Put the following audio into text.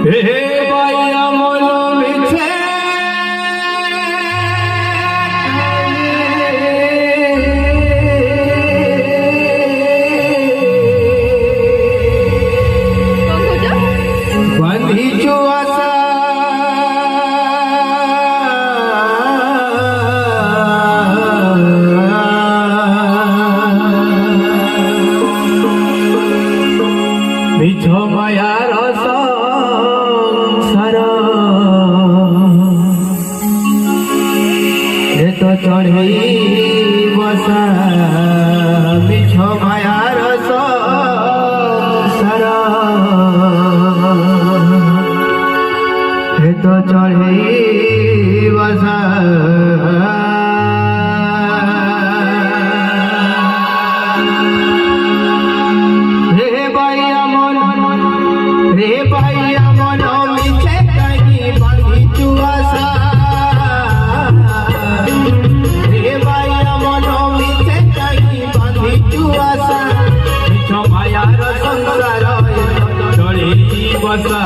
হে বাইয়া মন মিছে বাঁধিছু আশা মিছ মায়ার সংসার এ তো চড়েই বসা মিছ মায়ার সংসার এ তো চড়েই বসা রে বাইয়া মন মিছে কাহি বাঁধিছু আশা রে বাইয়া মন মিছে কাহি বাঁধিছু আশা মিছ মায়ার সংসার চড়েই বসা